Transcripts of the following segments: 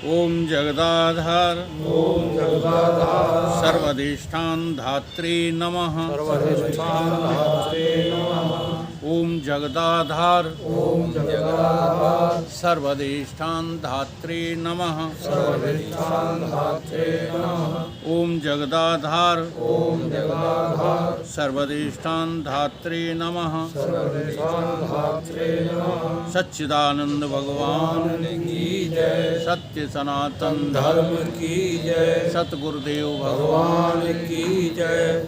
ओम जगदाधार ओम जगदाधार सर्वधिष्ठान धात्री नमः सर्वधिष्ठान धात्रे नमः। ओम जगदाधार ओम जगदाधार सर्वधिष्ठान धात्री नमः सर्वधिष्ठान धात्रे नमः। ओम जगदाधार ओम जगदाधार सर्वधिष्ठान धात्री नमः सर्वधिष्ठान धात्रे नमः। सच्चिदानंद भगवान की जय। सत्य सनातन धर्म की जय। सतगुरुदेव भगवान की जय।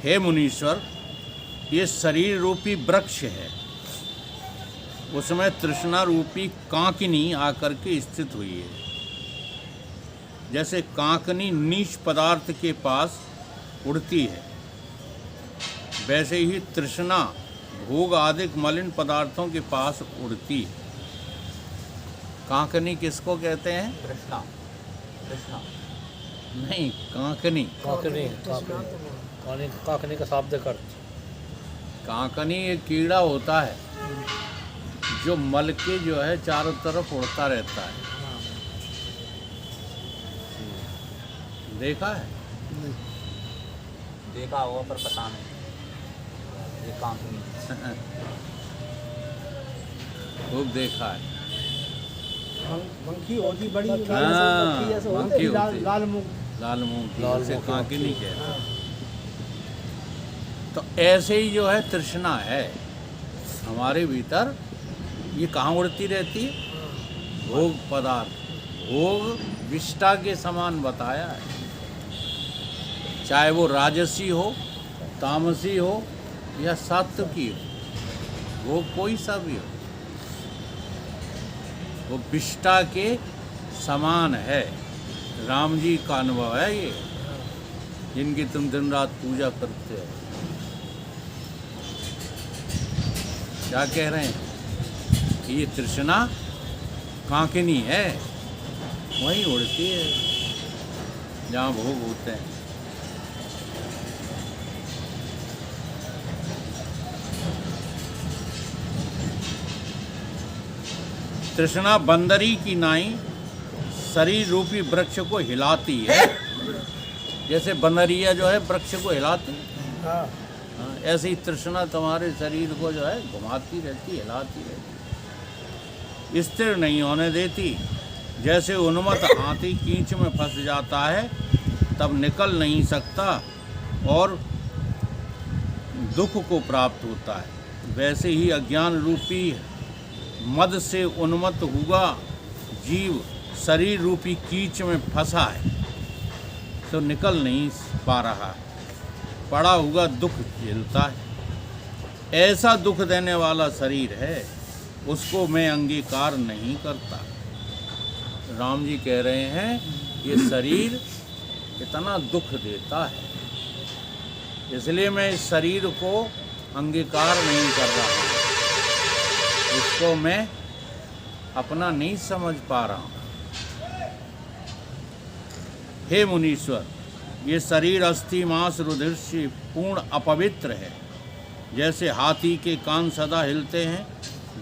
हे मुनीश्वर, ये शरीर रूपी वृक्ष है, उसमें तृष्णा रूपी कांकनी आकर के स्थित हुई है। जैसे कांकनी नीच पदार्थ के पास उड़ती है, वैसे ही तृष्णा भोग आदि मलिन पदार्थों के पास उड़ती है। कांकनी किसको कहते हैं? कृष्णा कृष्णा नहीं, कांकनी। काकनी काकनी का शाब्द कर। कांकनी एक कीड़ा होता है जो मल के जो है चारों तरफ उड़ता रहता है। देखा है? देखा होगा पर पता नहीं। ये काकनी खूब देखा है। मंकी होती बड़ी हाँ, मंकी होती। लाल मुंह। लाल मुंह की, लाल उसे मुंह की कांकनी कहते हैं। तो ऐसे ही जो है तृष्णा है हमारे भीतर, ये कहाँ उड़ती रहती है? भोग पदार्थ, भोग विष्टा के समान बताया है। चाहे वो राजसी हो, तामसी हो या सात्विकी हो, वो कोई सा भी हो, वो विष्टा के समान है। राम जी का अनुभव है ये, जिनकी तुम दिन रात पूजा करते हो। क्या कह रहे हैं कि ये तृष्णा कांकनी है, वहीं उड़ती है जहाँ भोग होते हैं। तृष्णा बंदरी की नाई शरीर रूपी वृक्ष को हिलाती है। जैसे बंदरिया जो है वृक्ष को हिलाती है, हाँ, ऐसे ही तृष्णा तुम्हारे शरीर को जो है घुमाती रहती, हिलाती रहती, स्थिर नहीं होने देती। जैसे उन्मत्त हाथी कींच में फंस जाता है तब निकल नहीं सकता और दुख को प्राप्त होता है, वैसे ही अज्ञान रूपी मद से उन्मत्त हुआ जीव शरीर रूपी कीच में फंसा है तो निकल नहीं पा रहा है, पड़ा हुआ दुख झेलता है। ऐसा दुख देने वाला शरीर है, उसको मैं अंगीकार नहीं करता। राम जी कह रहे हैं ये शरीर इतना दुख देता है, इसलिए मैं इस शरीर को अंगीकार नहीं कर रहा हूँ, इसको मैं अपना नहीं समझ पा रहा हूँ। हे मुनीश्वर, ये शरीर अस्थि मांस रुधिर से पूर्ण अपवित्र है। जैसे हाथी के कान सदा हिलते हैं,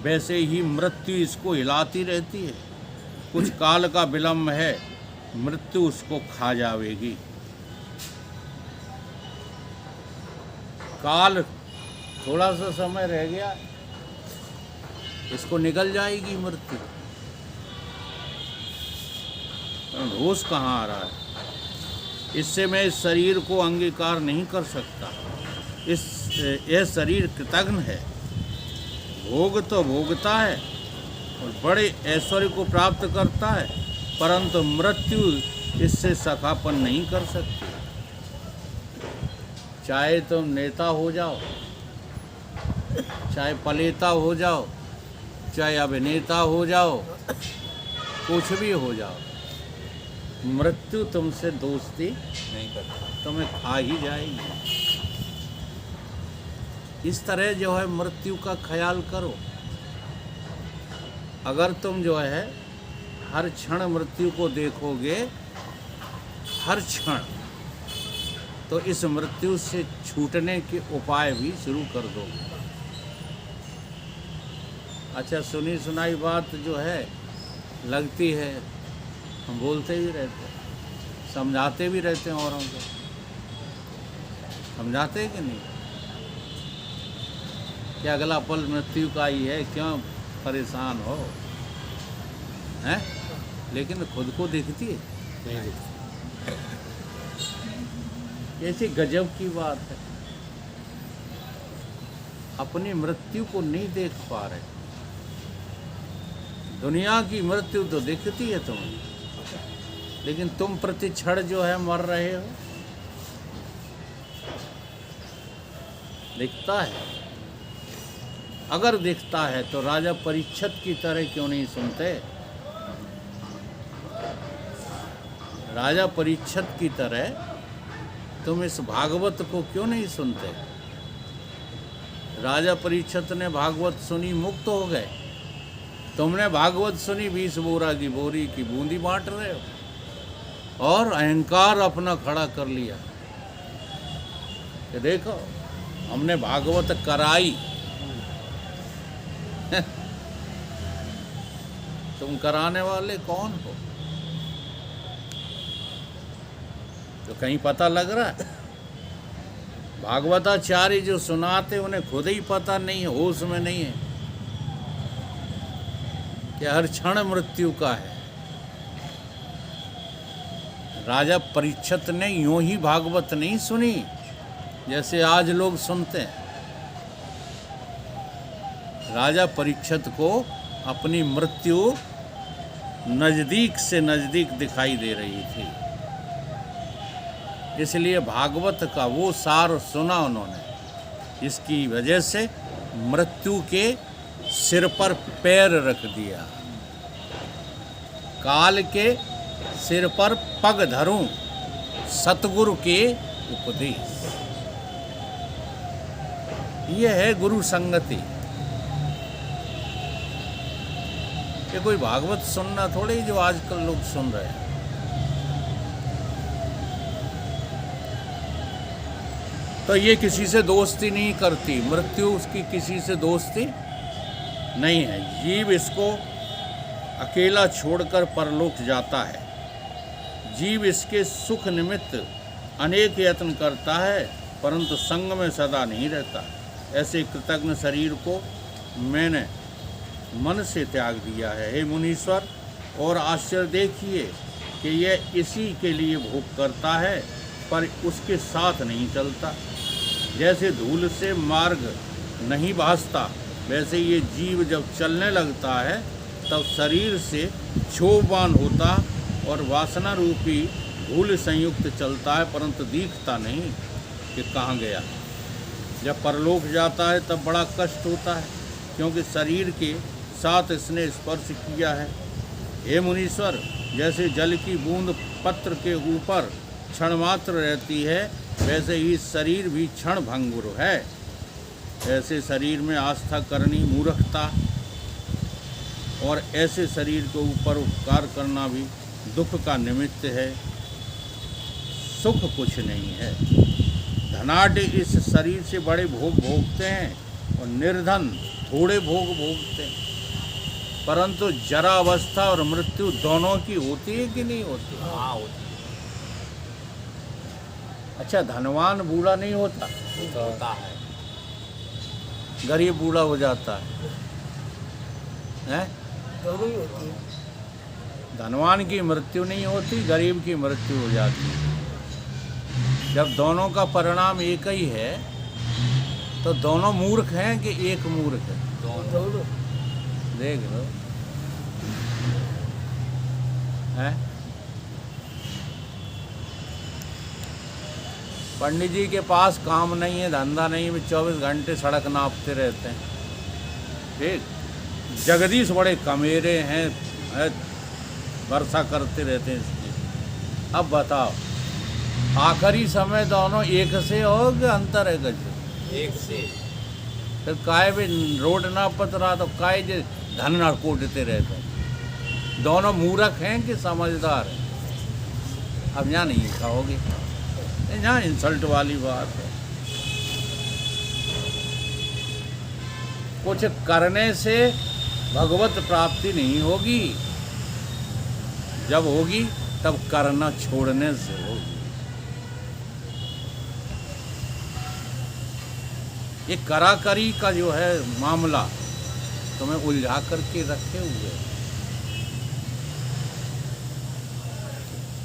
वैसे ही मृत्यु इसको हिलाती रहती है। कुछ काल का विलंब है, मृत्यु उसको खा जावेगी। काल थोड़ा सा समय रह गया, इसको निकल जाएगी मृत्यु। होश कहाँ आ रहा है? इससे मैं इस शरीर को अंगीकार नहीं कर सकता। यह शरीर कृतघ्न है, भोग तो भोगता है और बड़े ऐश्वर्य को प्राप्त करता है, परंतु मृत्यु इससे सखापन नहीं कर सकती। चाहे तुम नेता हो जाओ, चाहे पलेता हो जाओ, चाहे अभिनेता हो जाओ, कुछ भी हो जाओ, मृत्यु तुमसे दोस्ती नहीं करता। तुम्हें खा ही जाएगी। इस तरह जो है मृत्यु का ख्याल करो। अगर तुम जो है हर क्षण मृत्यु को देखोगे, हर क्षण, तो इस मृत्यु से छूटने के उपाय भी शुरू कर दोगे। अच्छा, सुनी सुनाई बात जो है लगती है, हम बोलते भी रहते हैं, समझाते भी रहते हैं औरों को, समझाते हैं कि नहीं कि अगला पल मृत्यु का ही है, क्यों परेशान हो, हैं? लेकिन खुद को दिखती है नहीं दिखती। ऐसी गजब की बात है, अपनी मृत्यु को नहीं देख पा रहे। दुनिया की मृत्यु तो दिखती है तुम्हें, लेकिन तुम प्रति क्षण जो है मर रहे हो, दिखता है। अगर दिखता है तो राजा परीक्षित की तरह क्यों नहीं सुनते? राजा परीक्षित की तरह तुम इस भागवत को क्यों नहीं सुनते? राजा परीक्षित ने भागवत सुनी, मुक्त हो गए। तुमने भागवत सुनी, 20 बोरा की बोरी की बूंदी बांट रहे हो और अहंकार अपना खड़ा कर लिया कि देखो हमने भागवत कराई। तुम कराने वाले कौन हो? तो कहीं पता लग रहा है? भागवताचार्य जो सुनाते उन्हें खुद ही पता नहीं है, होश में नहीं है कि हर क्षण मृत्यु का है। राजा परीक्षित ने यूं ही भागवत नहीं सुनी जैसे आज लोग सुनते हैं। राजा परीक्षित को अपनी मृत्यु नजदीक से नजदीक दिखाई दे रही थी, इसलिए भागवत का वो सार सुना उन्होंने। इसकी वजह से मृत्यु के सिर पर पैर रख दिया। काल के सिर पर पग धरूं, सतगुरु के उपदेश। ये है गुरु संगति। ये कोई भागवत सुनना थोड़ी जो आजकल लोग सुन रहे हैं। तो ये किसी से दोस्ती नहीं करती, मृत्यु उसकी किसी से दोस्ती नहीं है। जीव इसको अकेला छोड़कर परलोक जाता है। जीव इसके सुख निमित्त अनेक यत्न करता है, परंतु संग में सदा नहीं रहता। ऐसे कृतज्ञ शरीर को मैंने मन से त्याग दिया है। हे मुनीश्वर, और आश्चर्य देखिए कि यह इसी के लिए भोग करता है, पर उसके साथ नहीं चलता। जैसे धूल से मार्ग नहीं भासता, वैसे ये जीव जब चलने लगता है तब शरीर से क्षोभवान होता और वासना रूपी धूल संयुक्त चलता है, परंतु दिखता नहीं कि कहाँ गया। जब परलोक जाता है तब बड़ा कष्ट होता है, क्योंकि शरीर के साथ इसने स्पर्श किया है। हे मुनीश्वर, जैसे जल की बूंद पत्र के ऊपर क्षण मात्र रहती है, वैसे ही शरीर भी क्षण भंगुर है। ऐसे शरीर में आस्था करनी मूर्खता, और ऐसे शरीर के ऊपर उपकार करना भी दुख का निमित्त है। सुख कुछ नहीं है। धनाढ्य इस शरीर से बड़े भोग भोगते हैं और निर्धन थोड़े भोग भोगते हैं, परंतु जरा अवस्था और मृत्यु दोनों की होती है कि नहीं होती? हाँ होती अच्छा, धनवान बूढ़ा नहीं होता, होता है। गरीब बूढ़ा हो जाता है? दोनों ही होती है। धनवान की मृत्यु नहीं होती, गरीब की मृत्यु हो जाती है। जब दोनों का परिणाम एक ही है तो दोनों मूर्ख हैं कि एक मूर्ख है? दोनों। देख लो, हैं? पंडित जी के पास काम नहीं है, धंधा नहीं है, 24 घंटे सड़क नापते रहते हैं। ठीक, जगदीश बड़े कमेरे हैं, वर्षा करते रहते हैं इसकी। अब बताओ, आखिरी समय दोनों एक से हो कि अंतर है गज? एक से। फिर काय भी रोड ना पत रहा तो काय जे धन ना कोटते रहते हैं। दोनों मूर्ख हैं कि समझदार हैं? अब यहाँ नहीं कहोगे, यहाँ इंसल्ट वाली बात है। कुछ करने से भगवत प्राप्ति नहीं होगी। जब होगी तब करना छोड़ने से होगी। ये कराकरी का जो है मामला तुम्हें उलझा करके रखे हुए है।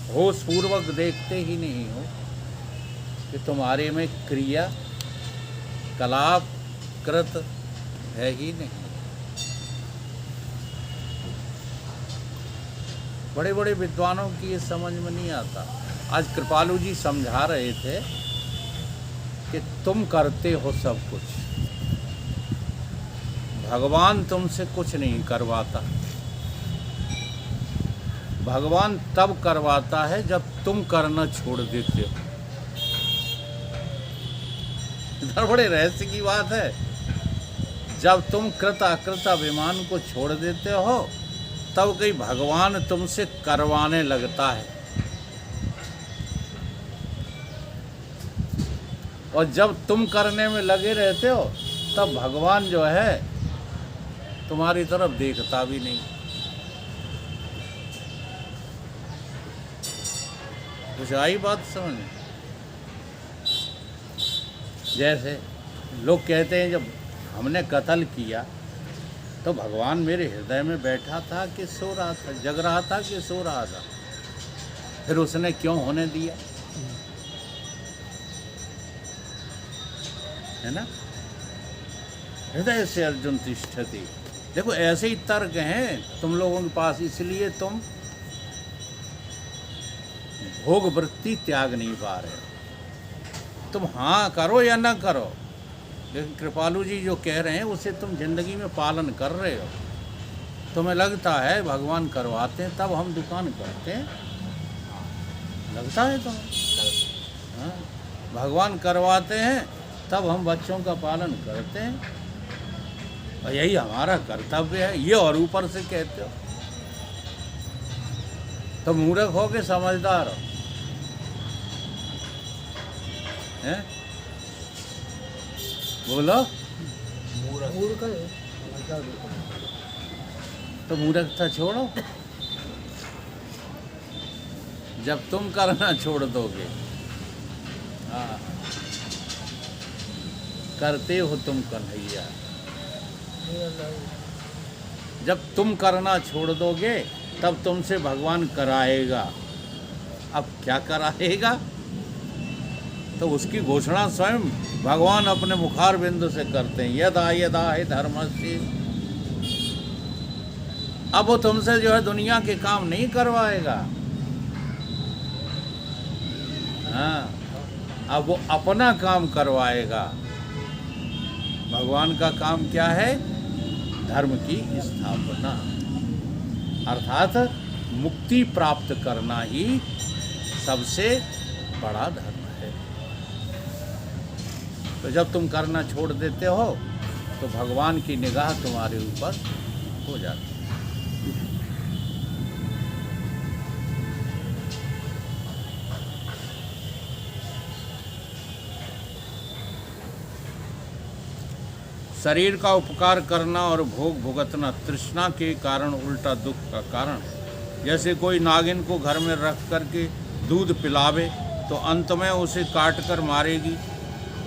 होश पूर्वक देखते ही नहीं हो कि तुम्हारे में क्रिया कलाप कृत है ही नहीं। बड़े बड़े विद्वानों की ये समझ में नहीं आता। आज कृपालु जी समझा रहे थे कि तुम करते हो सब कुछ, भगवान तुमसे कुछ नहीं करवाता। भगवान तब करवाता है जब तुम करना छोड़ देते हो। इधर बड़े रहस्य की बात है। जब तुम कृत अकृत अभिमान को छोड़ देते हो तब कहीं भगवान तुमसे करवाने लगता है। और जब तुम करने में लगे रहते हो तब भगवान जो है तुम्हारी तरफ देखता भी नहीं। कुछ आई बात समझ में? जैसे लोग कहते हैं जब हमने कत्ल किया तो भगवान मेरे हृदय में बैठा था कि सो रहा था, जग रहा था कि सो रहा था, फिर उसने क्यों होने दिया? है ना? हृदय से अर्जुन तिष्ठति। देखो ऐसे ही तर्क हैं तुम लोगों के पास, इसलिए तुम भोग वृत्ति त्याग नहीं पा रहे हो। तुम हाँ करो या ना करो, लेकिन कृपालु जी जो कह रहे हैं उसे तुम जिंदगी में पालन कर रहे हो। तुम्हें लगता है भगवान करवाते हैं तब हम दुकान करते हैं, लगता है तुम्हें? हाँ, भगवान करवाते हैं तब हम बच्चों का पालन करते हैं और यही हमारा कर्तव्य है, ये और ऊपर से कहते हो। तो मूर्ख हो के समझदार हो हैं? बोलो। मूर्ख है। तो मूर्खता छोड़ो। जब तुम करना छोड़ दोगे, हाँ, करते हो तुम कन्हैया, जब तुम करना छोड़ दोगे तब तुमसे भगवान कराएगा। अब क्या कराएगा तो उसकी घोषणा स्वयं भगवान अपने मुखार बिंदु से करते हैं, यदा यदा ही धर्मस्य। अब वो तुमसे जो है दुनिया के काम नहीं करवाएगा। हाँ, अब वो अपना काम करवाएगा। भगवान का काम क्या है? धर्म की स्थापना, अर्थात मुक्ति प्राप्त करना ही सबसे बड़ा धर्म है। तो जब तुम करना छोड़ देते हो तो भगवान की निगाह तुम्हारे ऊपर हो जाती है। शरीर का उपकार करना और भोग भुगतना तृष्णा के कारण उल्टा दुख का कारण। जैसे कोई नागिन को घर में रख करके दूध पिलावे तो अंत में उसे काट कर मारेगी,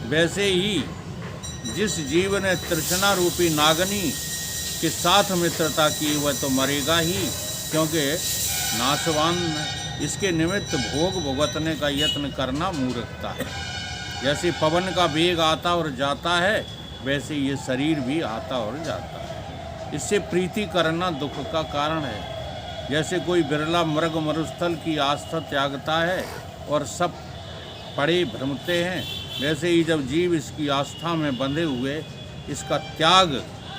वैसे ही जिस जीव ने तृष्णा रूपी नागनी के साथ मित्रता की वह तो मरेगा ही, क्योंकि नाशवान इसके निमित्त भोग भुगतने का यत्न करना मूर्खता है। जैसे पवन का वेग आता और जाता है वैसे ये शरीर भी आता और जाता है। इससे प्रीति करना दुख का कारण है। जैसे कोई बिरला मृग मरुस्थल की आस्था त्यागता है और सब पड़े भ्रमते हैं, वैसे ही जब जीव इसकी आस्था में बंधे हुए इसका त्याग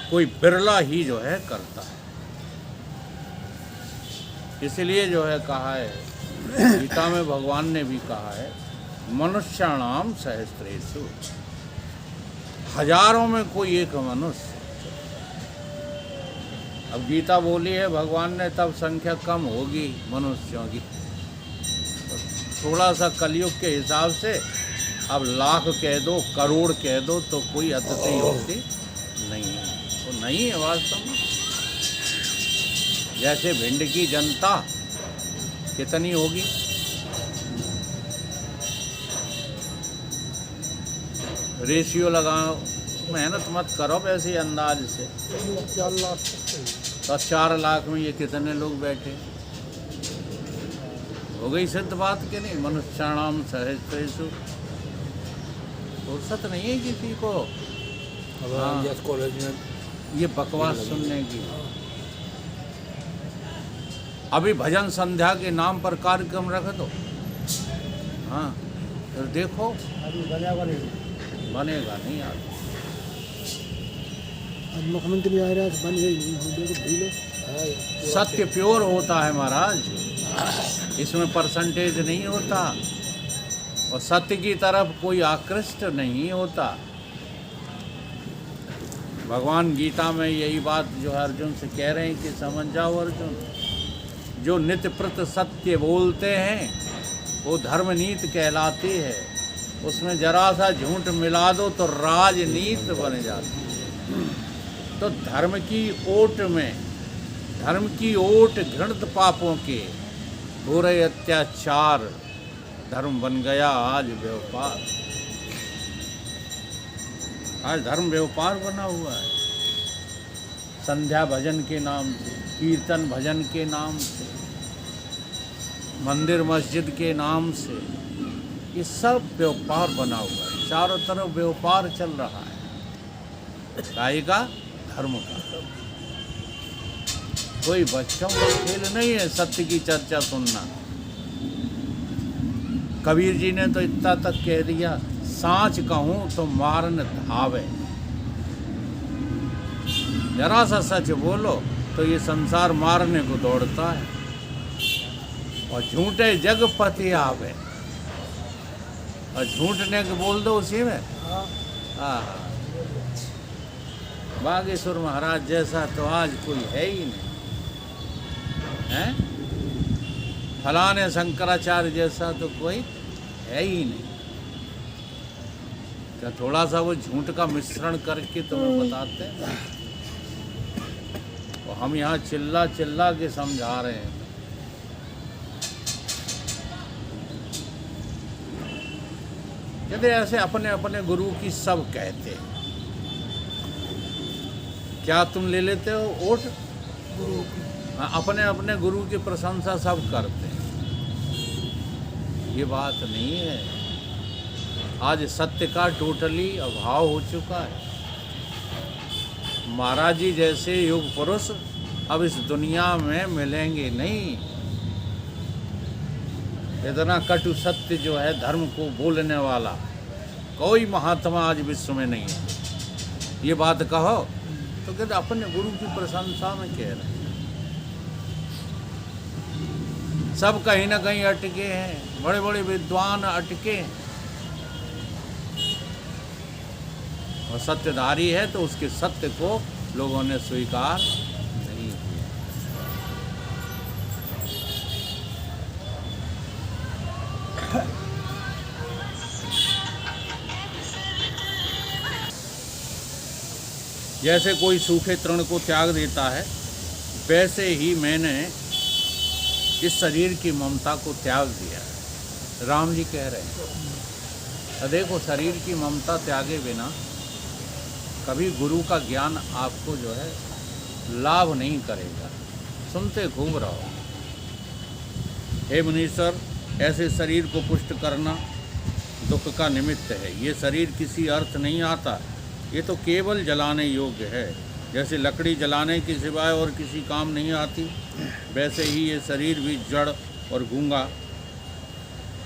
कोई बिरला ही जो है करता है। इसलिए जो है कहा है, गीता में भगवान ने भी कहा है, मनुष्याणाम सहस्रेषु, हजारों में कोई एक मनुष्य। अब गीता बोली है भगवान ने तब संख्या कम होगी मनुष्यों की। तो थोड़ा सा कलयुग के हिसाब से अब लाख कह दो, करोड़ कह दो तो कोई अतिशयोक्ति नहीं है। तो नहीं है वास्तव में। जैसे भिंड की जनता कितनी होगी, रेशियो लगाओ, मेहनत मत करो वैसे अंदाज से, 4 लाख तो 4 लाख में ये कितने लोग बैठे, हो गई सिद्ध बात कि नहीं। मनुष्याणाम सहस्रेषु, फुर्सत नहीं है किसी को अब हाँ। जिस कॉलेज में ये बकवास सुनने की। अभी भजन संध्या के नाम पर कार्यक्रम रख दो, हाँ, फिर देखो अभी बनेगा नहीं। बनेगा नहीं यार। अब मुख्यमंत्री आ रहा है, बन गई नहीं, हम देखो भूलो। सत्य प्योर होता है महाराज, इसमें परसेंटेज नहीं होता, और सत्य की तरफ कोई आकृष्ट नहीं होता। भगवान गीता में यही बात जो है अर्जुन से कह रहे हैं कि समझ जाओ अर्जुन, जो नित्य प्रत सत्य बोलते हैं वो धर्मनीति कहलाती है, उसमें जरा सा झूठ मिला दो तो राजनीति बन जाती है। तो धर्म की ओट में, धर्म की ओट घृणित पापों के हो रहे अत्याचार, धर्म बन गया आज व्यापार। आज धर्म व्यापार बना हुआ है, संध्या भजन के नाम से, कीर्तन भजन के नाम से, मंदिर मस्जिद के नाम से, ये सब व्यापार बना हुआ है। चारों तरफ व्यापार चल रहा है, काय का, धर्म का। कोई बच्चों का खेल नहीं है सत्य की चर्चा सुनना। कबीर जी ने तो इतना तक कह दिया, सांच कहूं तो मारन धावे। जरा सा सच बोलो तो ये संसार मारने को दौड़ता है, और झूठे जग पति आवे, और झूठने को बोल दो उसी में। हाँ, बागेश्वर महाराज जैसा तो आज कोई है ही नहीं, हैं? फलाने शंकराचार्य जैसा तो कोई है ही नहीं। क्या थोड़ा सा वो झूठ का मिश्रण करके तुम्हें बताते हैं, और हम यहाँ चिल्ला चिल्ला के समझा रहे हैं। कहते ऐसे अपने अपने गुरु की सब कहते हैं, क्या तुम ले लेते हो ओट गुरु की? हाँ, अपने अपने गुरु की प्रशंसा सब करते हैं, ये बात नहीं है। आज सत्य का टोटली अभाव हो चुका है। महाराज जी जैसे युग पुरुष अब इस दुनिया में मिलेंगे नहीं। इतना कटु सत्य जो है धर्म को बोलने वाला कोई महात्मा आज विश्व में नहीं है। ये बात कहो तो कहते अपने गुरु की प्रशंसा में कह रहे हैं। सब कहीं ना कहीं अटके हैं, बड़े बड़े विद्वान अटके हैं, और सत्यधारी है तो उसके सत्य को लोगों ने स्वीकार नहीं किया। जैसे कोई सूखे तृण को त्याग देता है, वैसे ही मैंने इस शरीर की ममता को त्याग दिया है। राम जी कह रहे हैं। तो देखो, शरीर की ममता त्यागे बिना कभी गुरु का ज्ञान आपको जो है लाभ नहीं करेगा। सुनते खूब रहो। हे मुनीश्वर, ऐसे शरीर को पुष्ट करना दुख का निमित्त है। ये शरीर किसी अर्थ नहीं आता, ये तो केवल जलाने योग्य है। जैसे लकड़ी जलाने के सिवाय और किसी काम नहीं आती, वैसे ही ये शरीर भी जड़ और गूंगा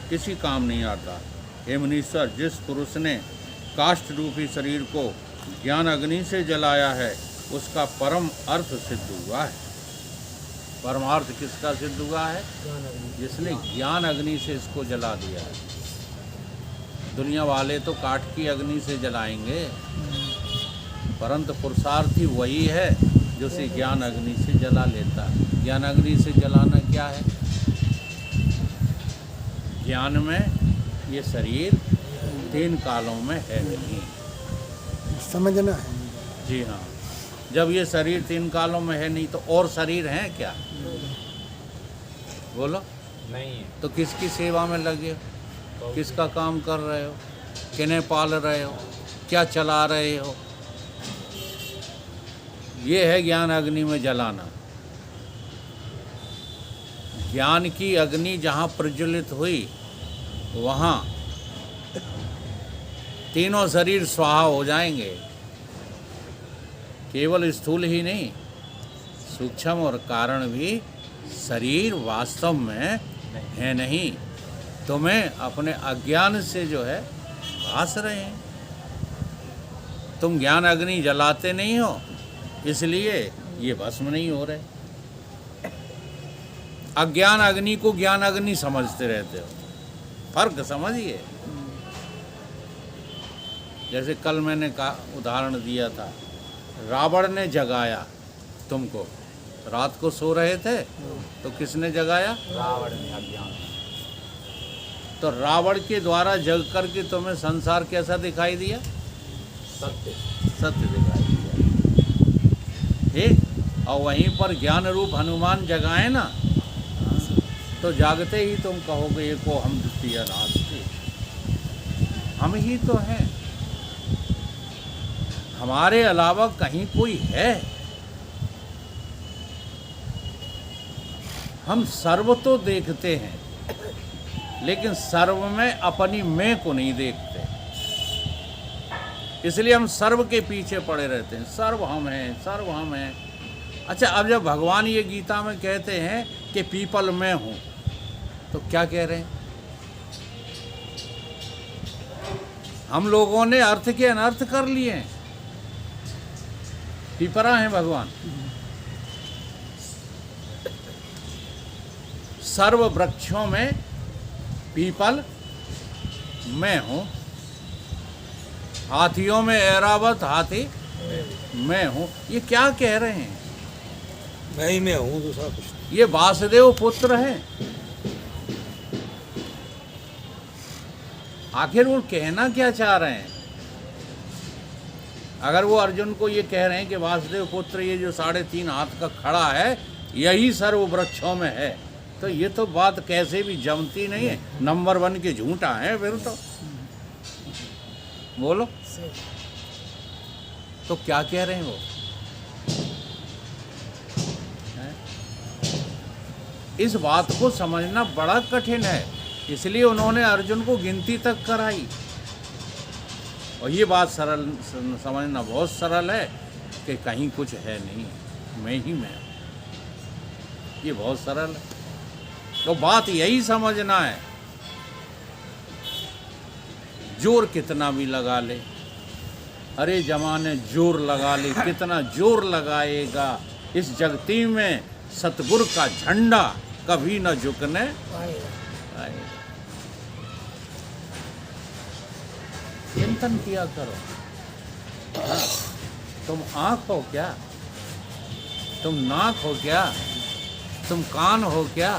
किसी काम नहीं आता। हे मुनीश्वर, जिस पुरुष ने काष्ठ रूपी शरीर को ज्ञान अग्नि से जलाया है, उसका परम अर्थ सिद्ध हुआ है। परमार्थ किसका सिद्ध हुआ है? जिसने ज्ञान अग्नि से इसको जला दिया है। दुनिया वाले तो काठ की अग्नि से जलाएंगे, परंतु पुरुषार्थी वही है जो उसे ज्ञान अग्नि से जला लेता है। ज्ञान अग्नि से जलाना क्या है? ज्ञान में ये शरीर 3 कालों में है नहीं, समझना है। जी हाँ। जब ये शरीर 3 कालों में है नहीं तो और शरीर हैं क्या? बोलो। नहीं है। तो किसकी सेवा में लगे हो? किसका काम कर रहे हो? किन्हें पाल रहे हो? क्या चला रहे हो? ये है ज्ञान अग्नि में जलाना। ज्ञान की अग्नि जहाँ प्रज्वलित हुई वहाँ तीनों शरीर स्वाहा हो जाएंगे। केवल स्थूल ही नहीं, सूक्ष्म और कारण भी शरीर वास्तव में है नहीं। तुम्हें अपने अज्ञान से जो है भास रहे हैं। तुम ज्ञान अग्नि जलाते नहीं हो, इसलिए ये भस्म नहीं हो रहे। अज्ञान अग्नि को ज्ञान अग्नि समझते रहते हो। फर्क समझिए। जैसे कल मैंने उदाहरण दिया था, रावण ने जगाया तुमको। रात को सो रहे थे तो किसने जगाया? रावण ने अज्ञान। तो रावण के द्वारा जग करके तुम्हें संसार कैसा दिखाई दिया? सत्य। सत्य दिखाई दिया। ठीक। और वहीं पर ज्ञान रूप हनुमान जगाए ना, तो जागते ही तुम कहोगे ये को हम द्वितीय नास्ति, हम ही तो हैं, हमारे अलावा कहीं कोई है? हम सर्व तो देखते हैं, लेकिन सर्व में अपनी मैं को नहीं देखते। इसलिए हम सर्व के पीछे पड़े रहते हैं। सर्व हम हैं, सर्व हम हैं। अच्छा, अब जब भगवान ये गीता में कहते हैं कि पीपल मैं हूँ, तो क्या कह रहे हैं? हम लोगों ने अर्थ के अनर्थ कर लिए हैं। पीपरा हैं भगवान। सर्व वृक्षों में पीपल मैं हूँ, हाथियों में ऐरावत हाथी मैं हूँ। ये क्या कह रहे हैं? मैं ही मैं हूँ, दूसरा कुछ नहीं। ये वासुदेव पुत्र हैं। आखिर वो कहना क्या चाह रहे हैं? अगर वो अर्जुन को ये कह रहे हैं कि वासुदेव पुत्र ये जो 3.5 हाथ का खड़ा है यही सर्व वृक्षों में है, तो ये तो बात कैसे भी जमती नहीं है। नंबर 1 के झूठा है फिर तो। बोलो, तो क्या कह रहे हैं वो? इस बात को समझना बड़ा कठिन है, इसलिए उन्होंने अर्जुन को गिनती तक कराई। और ये बात सरल समझना बहुत सरल है कि कहीं कुछ है नहीं, मैं ही मैं हूँ। ये बहुत सरल है। तो बात यही समझना है। जोर कितना भी लगा ले, अरे जमाने जोर लगा ले, कितना जोर लगाएगा, इस जगती में सतगुरु का झंडा कभी न झुकने आएगा। चिंतन किया करो। हाँ, तुम आँख हो क्या? तुम नाक हो क्या? तुम कान हो क्या?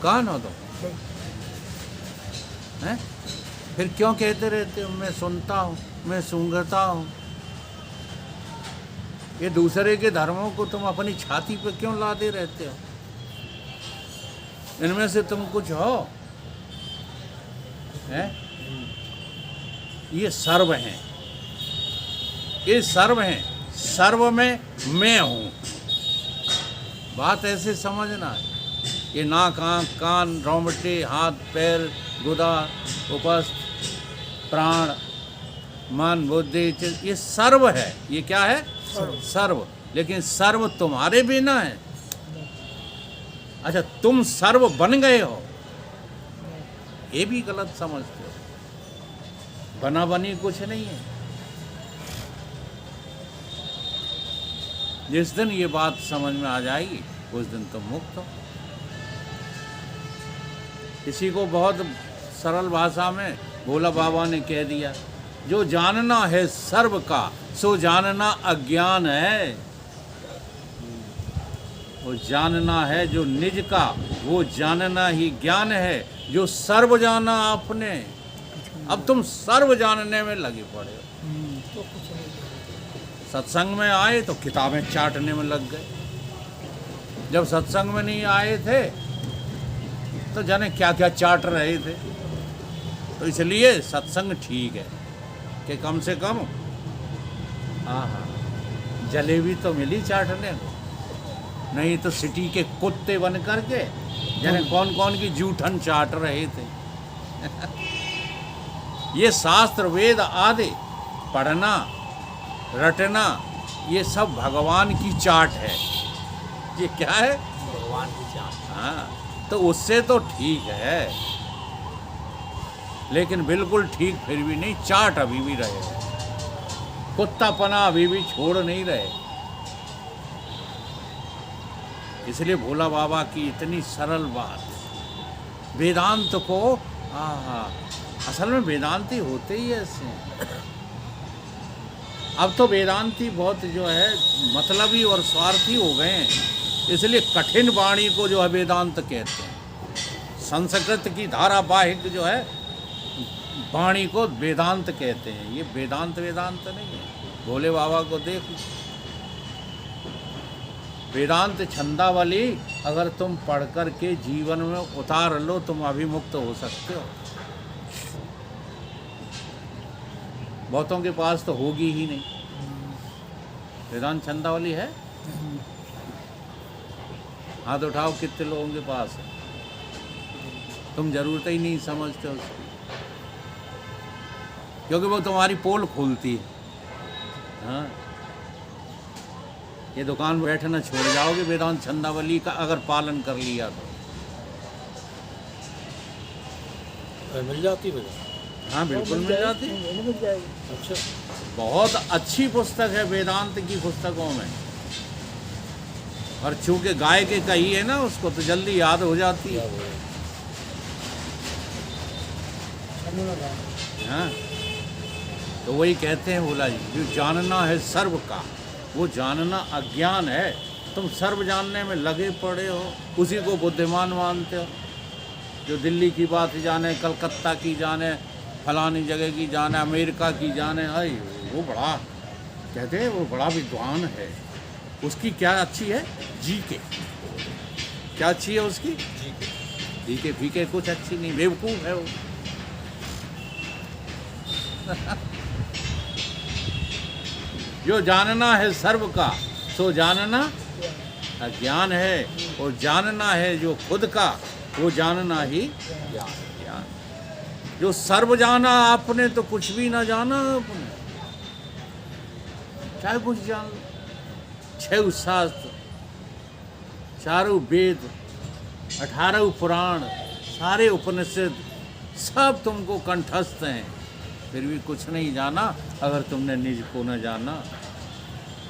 कान हो तुम? हैं? फिर क्यों कहते रहते हो मैं सुनता हूँ, मैं सूंघता हूँ? ये दूसरे के धर्मों को तुम अपनी छाती पे क्यों लादे रहते हो? इनमें से तुम कुछ हो? हैं? ये सर्व हैं, ये सर्व हैं। सर्व में मैं हूँ। बात ऐसे समझना है। ये नाक, आँख, कान, रोमटे, हाथ, पैर, गुदा, उपस्थ, प्राण, मन, बुद्धि, ये सर्व है। ये क्या है? सर्व। लेकिन सर्व तुम्हारे बिना है। अच्छा, तुम सर्व बन गए हो, ये भी गलत समझते हो। बना बनी कुछ नहीं है। जिस दिन ये बात समझ में आ जाएगी उस दिन तुम मुक्त हो। किसी को बहुत सरल भाषा में भोला बाबा ने कह दिया, जो जानना है सर्व का सो जानना अज्ञान है। वो जानना है जो निज का वो जानना ही ज्ञान है। जो सर्व जाना आपने, अब तुम सर्व जानने में लगे पड़े हो। सत्संग में आए तो किताबें चाटने में लग गए, जब सत्संग में नहीं आए थे तो जाने क्या क्या चाट रहे थे। तो इसलिए सत्संग ठीक है कि कम से कम हाँ जलेबी तो मिली चाटने को, नहीं तो सिटी के कुत्ते बन करके जाने कौन कौन की जूठन चाट रहे थे। ये शास्त्र वेद आदि पढ़ना रटना ये सब भगवान की चाट है। ये क्या है? भगवान की चाट। हाँ, तो उससे तो ठीक है, लेकिन बिल्कुल ठीक फिर भी नहीं, चाट अभी भी रहे, कुत्तापना अभी भी छोड़ नहीं रहे। इसलिए भोला बाबा की इतनी सरल बात, वेदांत को असल में वेदांती होते ही ऐसे हैं। अब तो वेदांती बहुत जो है मतलबी और स्वार्थी हो गए हैं, इसलिए कठिन वाणी को जो है वेदांत कहते हैं। संस्कृत की धारावाहिक जो है वाणी को वेदांत कहते हैं। ये वेदांत नहीं है। भोले बाबा को देख, वेदांत छंदावली अगर तुम पढ़ कर के जीवन में उतार लो, तुम अभिमुक्त हो सकते हो। बहुतों के पास तो होगी ही नहीं। वेदांत छंदावली है? हाथ उठाओ कितने लोगों के पास है। तुम जरूरत ही नहीं समझते उसकी, क्योंकि वो तुम्हारी पोल खोलती है। हाँ, ये दुकान बैठना छोड़ जाओगे वेदांत छंदावली का अगर पालन कर लिया तो। मिल जाती भैया? हाँ बिल्कुल मिल जाती। मिल जाएगी। अच्छा, बहुत अच्छी पुस्तक है वेदांत की पुस्तकों में, और चूंकि गाय के कही है ना उसको तो जल्दी याद हो जाती है। हाँ, तो वही कहते हैं भोला जी, जो जानना है सर्व का वो जानना अज्ञान है। तुम सर्व जानने में लगे पड़े हो, उसी को बुद्धिमान मानते हो। जो दिल्ली की बात जाने, कलकत्ता की जाने, फलानी जगह की जाने, अमेरिका की जाने, अरे वो बड़ा कहते हैं वो बड़ा विद्वान है। उसकी क्या अच्छी है? जीके। क्या अच्छी है उसकी? जीके फीके कुछ अच्छी नहीं, बेवकूफ़ है वो। जो जानना है सर्व का सो जानना अज्ञान है, और जानना है जो खुद का वो जानना ही ज्ञान। जो सर्व जाना आपने तो कुछ भी ना जाना आपने, चाहे कुछ जान लो। 6 शास्त्र, 4 वेद, 18 पुराण, सारे उपनिषद सब तुमको कंठस्थ हैं, फिर भी कुछ नहीं जाना अगर तुमने निज को न जाना।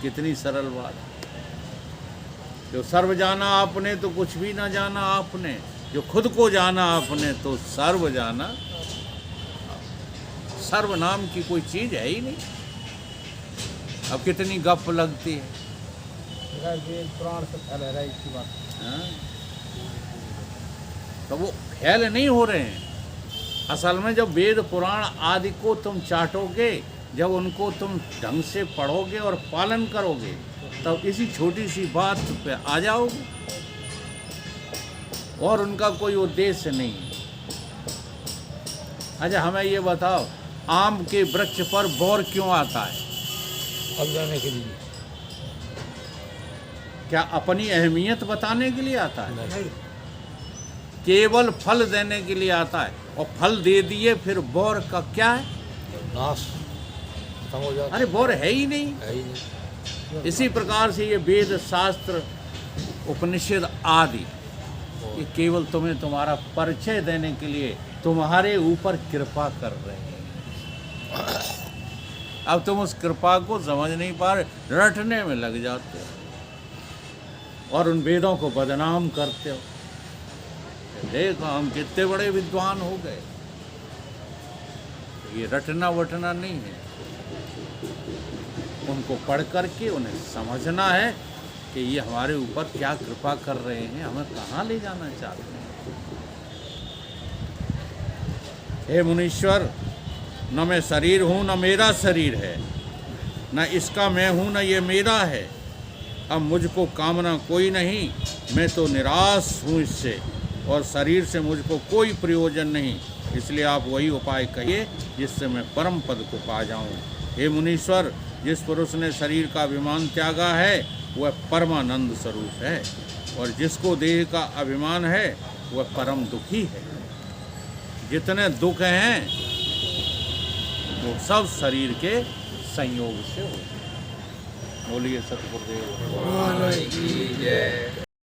कितनी सरल बात। जो सर्व जाना आपने तो कुछ भी ना जाना आपने, जो खुद को जाना आपने तो सर्व जाना। सर्व नाम की कोई चीज़ है ही नहीं। अब कितनी गप लगती है। पुराण से फैल रहा है इसकी बात। हाँ? तो वो फैल नहीं हो रहे हैं। असल में जब वेद पुराण आदि को तुम चाटोगे, जब उनको तुम ढंग से पढ़ोगे और पालन करोगे, तब इसी छोटी सी बात पे आ जाओगे। और उनका कोई उद्देश्य नहीं है। अच्छा हमें ये बताओ, आम के वृक्ष पर बौर क्यों आता है? फल देने के लिए। क्या अपनी अहमियत बताने के लिए आता है? नहीं। केवल फल देने के लिए आता है। और फल दे दिए फिर बौर का क्या है? नाश खत्म हो जाता अरे बौर है ही नहीं। है ही नहीं। इसी प्रकार से ये वेद शास्त्र उपनिषद आदि ये केवल तुम्हें तुम्हारा परिचय देने के लिए तुम्हारे ऊपर कृपा कर रहे हैं। अब तुम उस कृपा को समझ नहीं पा रहे, रटने में लग जाते हो और उन वेदों को बदनाम करते हो। देखो हम कितने बड़े विद्वान हो गए। ये रटना वटना नहीं है, उनको पढ़ करके उन्हें समझना है कि ये हमारे ऊपर क्या कृपा कर रहे हैं, हमें कहाँ ले जाना चाहते हैं। हे मुनीश्वर, न मैं शरीर हूँ न मेरा शरीर है, न इसका मैं हूँ न ये मेरा है। अब मुझको कामना कोई नहीं, मैं तो निराश हूँ इससे, और शरीर से मुझको कोई प्रयोजन नहीं। इसलिए आप वही उपाय कहिए जिससे मैं परम पद को पा जाऊँ। हे मुनीश्वर, जिस पुरुष ने शरीर का अभिमान त्यागा है वह परमानंद स्वरूप है, और जिसको देह का अभिमान है वह परम दुखी है। जितने दुख हैं वो सब शरीर के संयोग से होते हैं। बोलिए सतगुरुदेव।